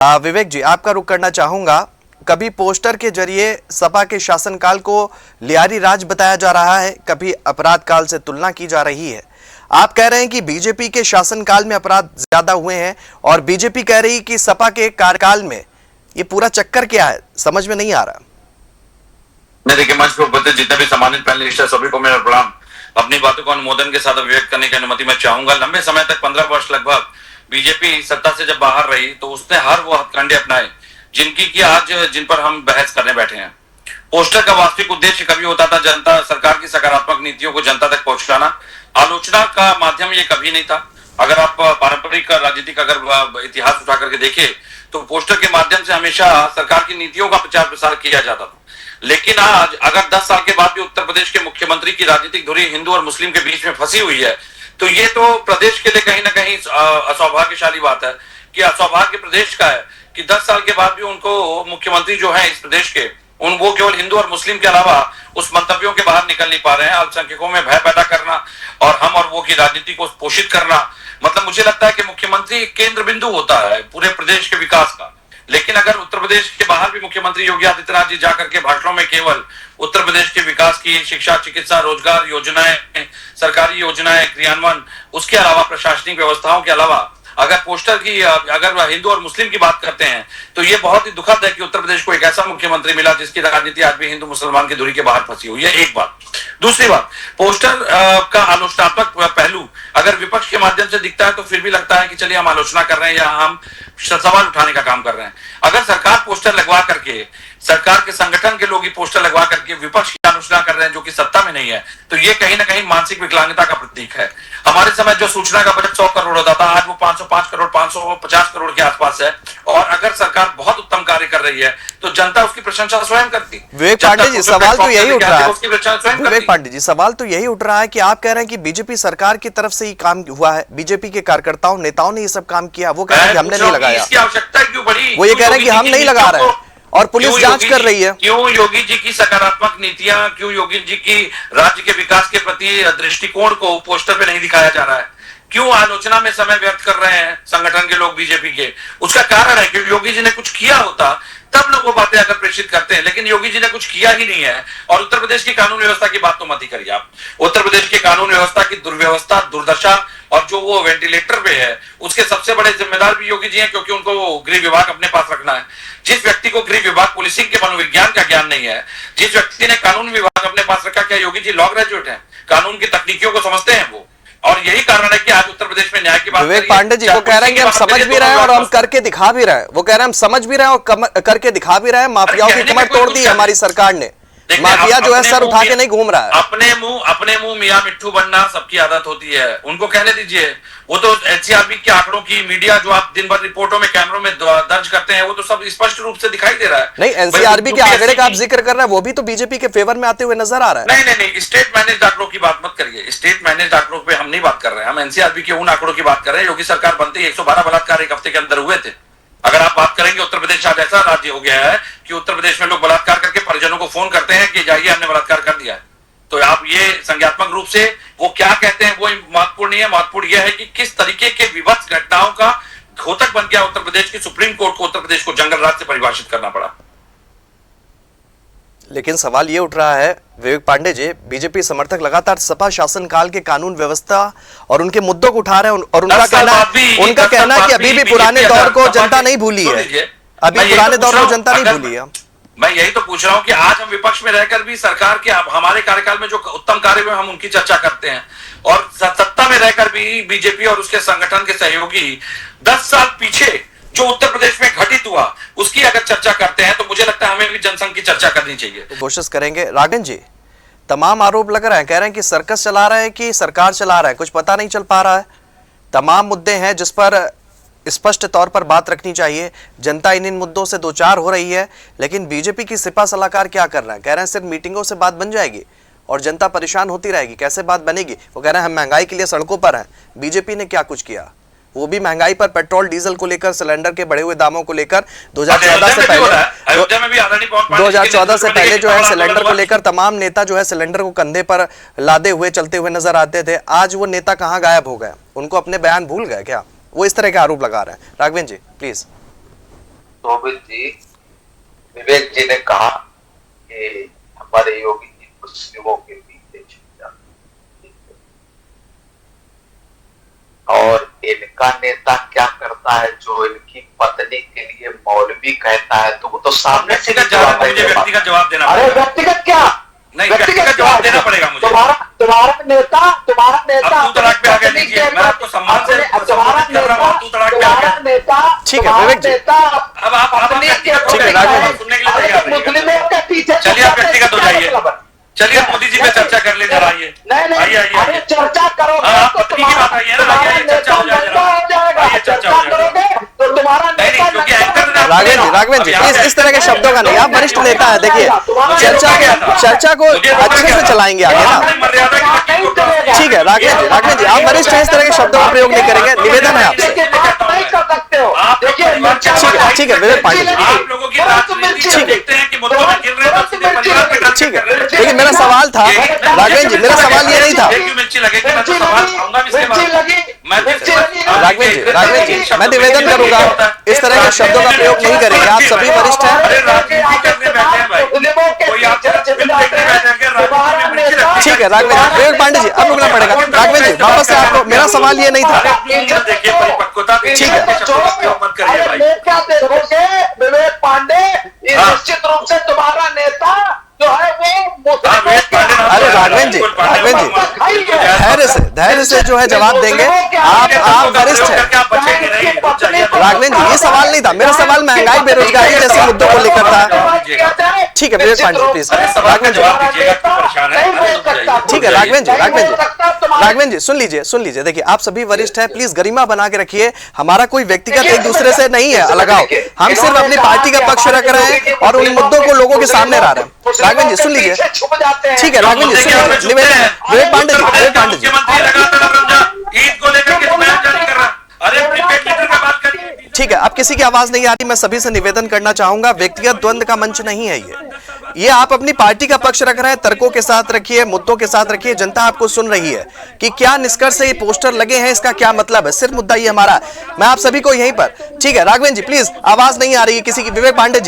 विवेक जी, आपका रुख करना चाहूंगा। कभी पोस्टर के जरिए सपा के शासनकाल को लियारी राज बताया जा रहा है, कभी अपराध काल से तुलना की जा रही है। आप कह रहे हैं कि बीजेपी के शासनकाल में अपराध ज्यादा हुए हैं और बीजेपी कह रही कि सपा के कार्यकाल में। ये पूरा चक्कर क्या है, समझ में नहीं आ रहा। नहीं, देखिए, मंच पर उपस्थित जितने भी सम्मानित पैनलिस्ट है सभी को मेरा प्रणाम। अपनी बातों को अनुमोदन के साथ अभिव्यक्त करने की अनुमति मैं चाहूंगा। लंबे समय तक 15 वर्ष लगभग बीजेपी सत्ता से जब बाहर रही तो उसने हर वो हथकंडे अपनाए जिन पर हम बहस करने बैठे हैं। पोस्टर का वास्तविक उद्देश्य कभी होता था जनता सरकार की सकारात्मक नीतियों को जनता तक पहुंचाना। आलोचना का माध्यम ये कभी नहीं था। अगर आप पारंपरिक राजनीतिक अगर इतिहास उठा करके देखें तो पोस्टर के माध्यम से हमेशा सरकार की नीतियों का प्रचार प्रसार किया जाता था। लेकिन आज अगर 10 साल के बाद भी उत्तर प्रदेश के मुख्यमंत्री की राजनीतिक धुरी हिंदू और मुस्लिम के बीच में फंसी हुई है तो ये तो प्रदेश के लिए कहीं ना कहीं असौभाग्यशाली बात है कि असौभाग्य प्रदेश का है कि 10 साल के बाद भी उनको मुख्यमंत्री जो है इस प्रदेश के वो केवल हिंदू और मुस्लिम के अलावा उस मंतव्यों के बाहर निकल नहीं पा रहे हैं। अल्पसंख्यकों में भय पैदा करना और हम और वो की राजनीति को पोषित करना, मतलब मुझे लगता है कि मुख्यमंत्री केंद्र बिंदु होता है पूरे प्रदेश के विकास का। लेकिन अगर उत्तर प्रदेश के बाहर भी मुख्यमंत्री योगी आदित्यनाथ जी जाकर के भाषणों में केवल उत्तर प्रदेश के विकास की शिक्षा, चिकित्सा, रोजगार योजनाएं, सरकारी योजनाएं क्रियान्वयन, उसके अलावा प्रशासनिक व्यवस्थाओं के अलावा अगर पोस्टर की अगर हिंदू और मुस्लिम की बात करते हैं तो ये बहुत ही दुखद है कि उत्तर प्रदेश को एक ऐसा मुख्यमंत्री मिला जिसकी राजनीति आज भी हिंदू मुसलमान की दूरी के बाहर फंसी हुई है। एक बात। दूसरी बात, पोस्टर का आलोचनात्मक पहलू अगर विपक्ष के माध्यम से दिखता है तो फिर भी लगता है कि चलिए हम आलोचना कर रहे हैं या हम सवाल उठाने का काम कर रहे हैं। अगर सरकार पोस्टर लगवा करके, सरकार के संगठन के लोग ही पोस्टर लगवा करके विपक्ष की आलोचना कर रहे हैं जो कि सत्ता में नहीं है, तो ये कहीं ना कहीं मानसिक विकलांगता का प्रतीक है। हमारे समय जो सूचना का बजट 100 करोड़ होता था, आज वो 505 करोड़ 550 करोड़ के आसपास है। और अगर सरकार बहुत उत्तम कार्य कर रही है तो जनता उसकी प्रशंसा स्वयं करती। विवेक पांडे जी, सवाल तो यही उठ रहा है। विवेक पांडे जी, सवाल तो यही उठ रहा है कि आप कह रहे हैं कि बीजेपी सरकार की तरफ से ही काम हुआ है, बीजेपी के कार्यकर्ताओं नेताओं ने ये सब काम किया। वो कह रहे हैं कि हमने नहीं लगाया। इसकी आवश्यकता क्यों पड़ी? वो ये कह रहे हैं कि हम नहीं लगा रहे हैं और पुलिस जांच कर रही है। क्यों योगी जी की सकारात्मक नीतियां, क्यों योगी जी की राज्य के विकास के प्रति दृष्टिकोण को पोस्टर पे नहीं दिखाया जा रहा है? क्यों आलोचना में समय व्यर्थ कर रहे हैं संगठन के लोग बीजेपी के? उसका कारण है कि योगी जी ने कुछ किया होता तब लोग वो बातें अगर प्रेषित करते हैं, लेकिन योगी जी ने कुछ किया ही नहीं है। और उत्तर प्रदेश की कानून व्यवस्था की बात तो मत ही करिए आप। उत्तर प्रदेश की कानून व्यवस्था की दुर्व्यवस्था, दुर्दशा और जो वो वेंटिलेटर पे है उसके सबसे बड़े जिम्मेदार भी योगी जी हैं, क्योंकि उनको गृह विभाग अपने पास रखना है। जिस व्यक्ति को गृह विभाग पुलिसिंग के मनोविज्ञान का ज्ञान नहीं है, जिस व्यक्ति ने कानून विभाग अपने पास रखा, क्या योगी जी लॉ ग्रेजुएट है? कानून की तकनीकियों को समझते हैं वो? और यही कारण है कि आज उत्तर प्रदेश में न्याय की बात। विवेक पांडे जी वो कह रहे हैं कि हम समझ भी रहे हैं और हम करके दिखा भी रहे हैं। वो कह रहे हैं हम समझ भी रहे हैं और करके दिखा भी रहे हैं। माफियाओं की कमर तोड़ दी हमारी सरकार ने। माफिया जो है सर उठा के नहीं घूम रहा है। अपने मुंह मियां मिट्ठू बनना सबकी आदत होती है, उनको कहने दीजिए। वो तो एनसीआरबी के आंकड़ों की मीडिया जो आप दिन भर रिपोर्टों में कैमरों में दर्ज करते हैं वो तो सब स्पष्ट रूप से दिखाई दे रहा है। नहीं, एनसीआरबी के आंकड़े का आप जिक्र कर रहे हैं वो भी तो बीजेपी के फेवर में आते हुए नजर आ रहा है। नहीं, स्टेट मैनेज्ड आंकड़ों की बात मत करिए। स्टेट मैनेज्ड आंकड़ों पे हम नहीं बात कर रहे हैं, हम एनसीआरबी के उन आंकड़ों की बात कर रहे हैं। योगी सरकार बनते ही 112 बलात्कार एक हफ्ते के अंदर हुए थे। अगर आप बात करेंगे, उत्तर प्रदेश आज ऐसा राज्य हो गया है कि उत्तर प्रदेश में लोग बलात्कार करके परिजनों को फोन करते हैं कि जाइए हमने बलात्कार कर दिया है। तो आप ये संज्ञात्मक रूप से वो क्या कहते हैं वो महत्वपूर्ण नहीं है। महत्वपूर्ण यह है कि किस तरीके के विभत्स घटनाओं का घोतक बन गया उत्तर प्रदेश की सुप्रीम कोर्ट को उत्तर प्रदेश को जंगल राज से परिभाषित करना पड़ा। लेकिन सवाल ये उठ रहा है विवेक पांडे जी, बीजेपी समर्थक लगातार सपा शासनकाल के कानून व्यवस्था और उनके मुद्दों को उठा रहे हैं और उनका कहना है कि अभी भी पुराने दौर को जनता नहीं भूली है। अभी पुराने दौर को जनता नहीं भूली है। मैं यही तो पूछ रहा हूं कि आज हम विपक्ष में रहकर भी सरकार के हमारे कार्यकाल में जो उत्तम कार्य हुए हम उनकी चर्चा करते हैं, और सत्ता में रहकर भी बीजेपी और उसके संगठन के सहयोगी 10 साल पीछे जो उत्तर प्रदेश में घटित हुआ उसकी अगर चर्चा करते हैं तो मुझे लगता है हमें भी जनसंघ की चर्चा करनी चाहिए। कोशिश करेंगे। राघवन जी, तमाम आरोप लग रहे हैं, कह रहे हैं कि सर्कस चला रहे हैं कि सरकार चला रहा है, कुछ पता नहीं चल पा रहा है। तमाम मुद्दे हैं जिस पर स्पष्ट तौर पर बात रखनी चाहिए। जनता इन मुद्दों से दो चार हो रही है, लेकिन बीजेपी की सिपा सलाहकार क्या कर रहे हैं? कह रहे हैं सिर्फ मीटिंगों से बात बन जाएगी और जनता परेशान होती रहेगी। कैसे बात बनेगी? वो कह रहे हैं हम महंगाई के लिए सड़कों पर हैं। बीजेपी ने क्या कुछ किया? वो भी महंगाई पर, पेट्रोल डीजल को लेकर, सिलेंडर के बढ़े हुए दामों को लेकर 2014 से पहले जो है सिलेंडर को लेकर तमाम नेता जो है सिलेंडर को कंधे पर लादे हुए चलते हुए नजर आते थे। आज वो नेता कहाँ गायब हो गए? उनको अपने बयान भूल गए क्या? वो इस तरह के आरोप लगा रहे हैं। राघवन जी प्लीज। शोभित जी, विवेक जी ने कहा कि हमारे योगी जी मुस्लिमों के पीछे छुप जाते, और इनका नेता क्या करता है जो इनकी पत्नी के लिए मौलवी कहता है, तो वो तो सामने से मुझे व्यक्तिगत जवाब देना अरे व्यक्तिगत क्या, नहीं, व्यक्तिगत जवाब देना पड़ेगा मुझे। तुम्हारा नेता अब तू तड़ाक पे आगे लीजिए, मैं आपको सम्मान से तुम्हारा नेता ठीक है विवेक जी, अब आप व्यक्तिगत हो जाइए, सुनने के लिए तैयार मुस्लिमों के पीछे, चलिए आप व्यक्तिगत हो जाइए, चलिए मोदी जी पे चर्चा कर ले जरा, आइए आइए चर्चा करोगे तो पत्नी की बात आई है ना, आइए चर्चा हो जाएगा, आइए चर्चा हो जाएगा, तो तुम्हारा क्योंकि एंकर राघवेंद्र जी प्लीज इस तरह के शब्दों का नहीं, आप वरिष्ठ नेता है, देखिए चर्चा को अच्छे से चलाएंगे आगे ना। ठीक है राघवेंद्र जी आप वरिष्ठ हैं, इस तरह के शब्दों का प्रयोग नहीं करेंगे, निवेदन है आपसे। ठीक है विवेक पांडे जी, आप लोगों की राजनीति देखते हैं कि मुद्दों में गिर रहे हैं, तो सीधे परिवार पे डाल ठीक है, लेकिन मेरा सवाल था राघवेंद्र जी, मेरा सवाल ये नहीं था। मिर्ची लगेगी, मैं तो सवाल खाऊंगा भी, राघवेंद्र जी मैं निवेदन करूंगा इस तरह के शब्दों का प्रयोग नहीं करेंगे, आप सभी वरिष्ठ हैं। ठीक है राघवेंद्र जी, विवेक पांडे जी अब रुकना पड़ेगा। राघवेंद्र जी वापस से आपको, मेरा सवाल ये नहीं था। ठीक है विवेक पांडे निश्चित रूप से तुम्हारा नेता जो है वो, अरे राघवेंद्र जी धैर्य से जो है जवाब देंगे, आप वरिष्ठ हैं। राघवेंद्र जी ये सवाल नहीं था, मेरा सवाल महंगाई बेरोजगारी जैसे मुद्दों को लेकर था। ठीक है विवेक पांडे जी प्लीज, राघवेंद्र जी ठीक है राघवेंद्र जी सुन लीजिए, देखिए आप सभी वरिष्ठ हैं, प्लीज गरिमा बना के रखिए, हमारा कोई व्यक्तिगत एक दूसरे से नहीं है अलगाव, हम सिर्फ अपनी पार्टी का पक्ष रख रहे हैं और उन मुद्दों को लोगों के सामने ला रहे हैं। राघवेंद्र जी सुन लीजिए, ठीक है राघवेंद्र जी सुन लीजिए, निवेदन विवेक पांडे जी ईद को लेकर के बयान जारी कर रहा, अरे प्रीपेड मीटर का बात करिए। ठीक है, अब किसी की आवाज नहीं आ रही, मैं सभी से निवेदन करना चाहूंगा, व्यक्तिगत द्वंद का मंच नहीं है ये आप अपनी पार्टी का पक्ष रख रहे हैं, तर्कों के साथ रखिए, मुद्दों के साथ रखिए, जनता आपको सुन रही है कि क्या निष्कर्ष से ये पोस्टर लगे हैं, इसका क्या मतलब है, सिर्फ मुद्दा ये हमारा, मैं आप सभी को यहीं पर। ठीक है राघवेंद्र जी प्लीज, आवाज नहीं आ रही है किसी की। विवेक पांडे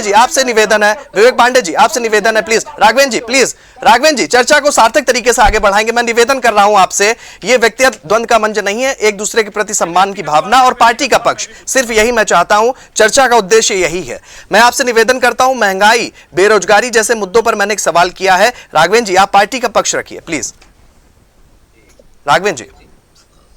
जी आपसे निवेदन है, विवेक पांडे जी आपसे निवेदन है प्लीज। राघवेंद्र जी प्लीज, राघवेंद्र जी चर्चा को सार्थक तरीके से आगे बढ़ाएंगे, मैं निवेदन कर रहा हूं आपसे, ये व्यक्तिगत द्वंद का मंच नहीं है, एक दूसरे के प्रति सम्मान की भावना और पार्टी का पक्ष, सिर्फ यही मैं चाहता हूं, चर्चा का उद्देश्य यही है। मैं आपसे निवेदन करता हूं, महंगाई बेरोजगारी जैसे मुद्दों पर मैंने एक सवाल किया है, राघवेंद्र जी आप पार्टी का पक्ष रखिए प्लीज। राघवेंद्र जी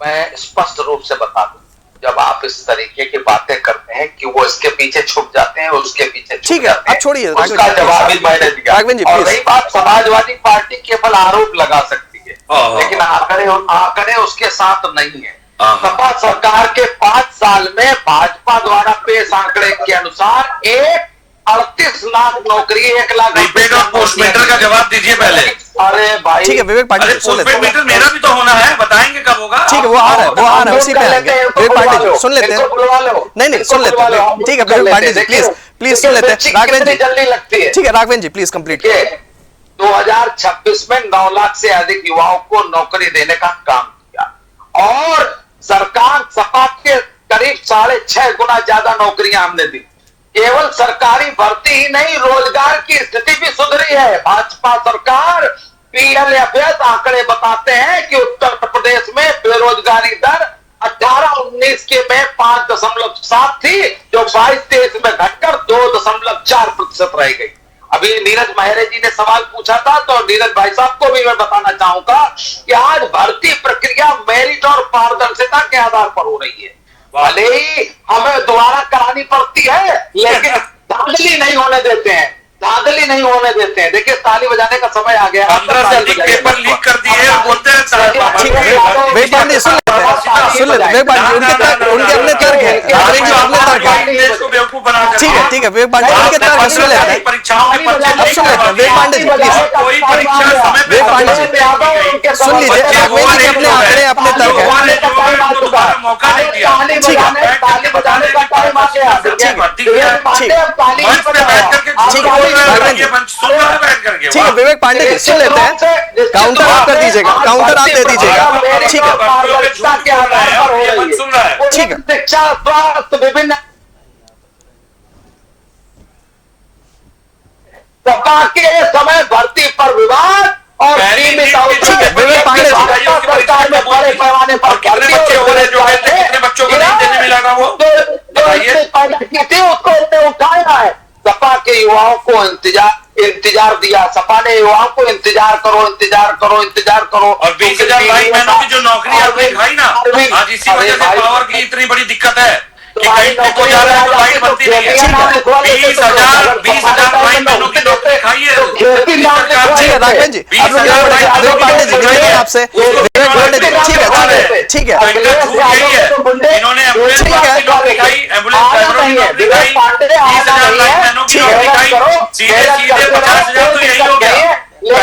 मैं स्पष्ट रूप से बता दूं, जब आप इस तरीके की बातें करते हैं कि वो इसके पीछे छुप जाते हैं, उसके पीछे ठीक है अब छोड़िए, उसका जवाब भी मैंने दिया। राघवेंद्र जी और प्लीज, रही बात, समाजवादी पार्टी केवल आरोप लगा सकती है, लेकिन आंकड़े उसके साथ नहीं है। सपा सरकार के 5 साल में भाजपा द्वारा पेश आंकड़े के अनुसार 38 लाख नौकरी, 1 लाख प्रीपेड और पोस्ट मीटर का जवाब दीजिए पहले। अरे भाई ठीक है विवेक पांडे जी सुन लेते हैं, मीटर मेरा भी तो होना है, बताएंगे कब होगा। ठीक है वो आ रहा है उसी पे आएंगे। विवेक पांडे जी सुन लेते हैं, नहीं सुन लेते हैं, ठीक है विवेक पांडे जी प्लीज सुन लेते हैं। राघवेंद्र जी जल्दी लगती है, ठीक है राघवेंद्र जी प्लीज कंप्लीट। 2026 में 9 लाख से अधिक युवाओं को नौकरी देने का काम किया और सरकार सपा के करीब 6.5 गुना ज्यादा नौकरियां हमने दी। केवल सरकारी भर्ती ही नहीं, रोजगार की स्थिति भी सुधरी है। भाजपा सरकार PLFS आंकड़े बताते हैं कि उत्तर प्रदेश में बेरोजगारी दर 18-19 के में 5.7 थी, जो 22-23 में घटकर 2.4% रह गई। अभी नीरज महरे जी ने सवाल पूछा था, तो नीरज भाई साहब को भी मैं बताना चाहूंगा कि आज भर्ती प्रक्रिया मेरिट और पारदर्शिता के आधार पर हो रही है। भले ही हमें दोबारा करानी पड़ती है, लेकिन धांधली नहीं होने देते हैं, धांधली नहीं होने देते हैं। देखिए ताली बजाने का समय आ गया। 15 से अधिक पेपर लीक कर दिए, बोलते हैं विवेक पांडे सुन लेते हैं, विवेक पांडे उनके अपने तर्क है, राघवेंद्र जी अपने तर्क है, इसको बेवकूफ बना ठीक है विवेक पांडे उनके तर्क सुन लेते हैं, परीक्षाओं में अब सुन लेते हैं विवेक पांडे जी प्लीज। कोई परीक्षा समय पे विवेक पांडे जी सुन लीजिए, राघवेंद्र जी अपने आंकड़े अपने तर्क है, मौका नहीं दिया, ठीक है ताली बजाने का टाइम आ गया। ठीक है विवेक पांडे जी सुन लेते हैं, काउंटर आप कर दीजिएगा, काउंटर आप दे दीजिएगा, ठीक है के आधार पर हो रही है। ठीक है शिक्षा, स्वास्थ्य, विभिन्न सपा के समय भर्ती पर विवाद और सीमित अवसर सरकार में बड़े पैमाने पर कितने बच्चे हो रहे जो कहते हैं कितने बच्चों को नहीं देने में लगा वो बताइए। उसको उसने उठाया है। सपा के युवाओं को इंतजार दिया, सपा ने युवाओं को इंतजार करो इंतजार करो इंतजार करो। और 20,000 भाई बहनों की जो नौकरी आपने खाई ना, आज इसी वजह से पावर की इतनी बड़ी दिक्कत है कि कहीं को जा रहा है तो लाइन बनती नहीं है। 20,000 भाई बहनों की नौकरी खाई है ठीक है राघवेंद्र जी, विवेक पांडे जी निवेदन आपसे, विवेक पांडे जी ठीक है ठीक है इन्होंने एम्बुलेंस की नौकरी खाई, एम्बुलेंस ड्राइवरों की नौकरी खाई, 20,000 भाई बहनों की नौकरी खाई, सीधे 50,000 तो यही हो गया। ठीक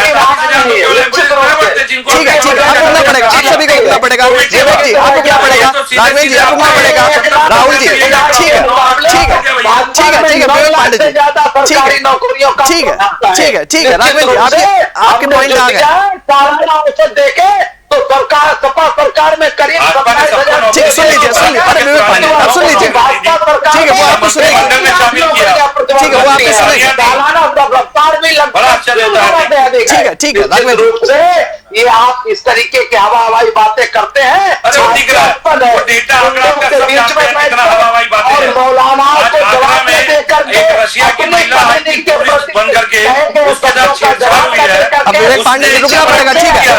है आप रुकना पड़ेगा, आप सभी को रुकना पड़ेगा। विवेक जी आप रुकना पड़ेगा, राघवेंद्र जी आप रुकना पड़ेगा, राहुल जी ठीक है ठीक है विवेक पांडे जी ठीक है राघवेंद्र जी आपके पॉइंट आ गए। देखे तो सरकार सपा सरकार में करीब 27,000। ठीक सुन लीजिए अरे विवेक पांडे आप सुन लीजिए ठीक है वो आपको सुनेगी, ठीक है वो आपको सुनेगी, रफ्तार भी लगभग ठीक है राघवेंद्र जी ये आप इस तरीके के हवा हवाई बातें करते हैं। अरे वो दिख रहा है, वो डेटा आंकड़ा आपका सब जानते हैं कितना हवा-हवाई बातें हैं। मौलाना आज आगरा में एक रशिया की महिला बन करके उसके साथ छेड़छाड़ हुई है। अब विवेक पांडे जी रुकना पड़ेगा, ठीक है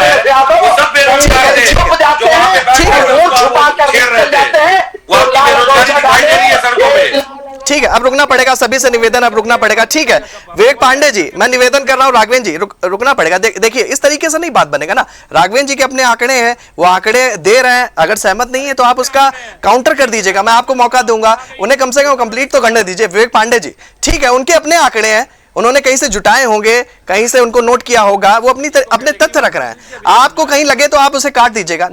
वो सब बेरोजगार थे जो वहाँ पे बैठे हुए उसको छेड़ रहे थे, वो आपकी बेरोजगारी दिखाई दे रही है सड़कों पे। ठीक है अब रुकना पड़ेगा, सभी से निवेदन अब रुकना पड़ेगा। ठीक है विवेक पांडे जी मैं निवेदन कर रहा हूं, राघवेंद्र जी रुकना पड़ेगा। देखिए इस तरीके से नहीं बात बनेगा ना, राघवेंद्र जी के अपने आंकड़े हैं, वो आंकड़े दे रहे हैं, अगर सहमत नहीं है तो आप उसका काउंटर कर दीजिएगा, मैं आपको मौका दूंगा, उन्हें कम से कम कंप्लीट तो करने दीजिए। विवेक पांडे जी ठीक है उनके अपने आंकड़े हैं, उन्होंने कहीं से जुटाए होंगे, कहीं से उनको नोट किया होगा, वो अपने तथ्य रख रहे हैं, आपको कहीं लगे तो आप उसे काट दीजिएगा।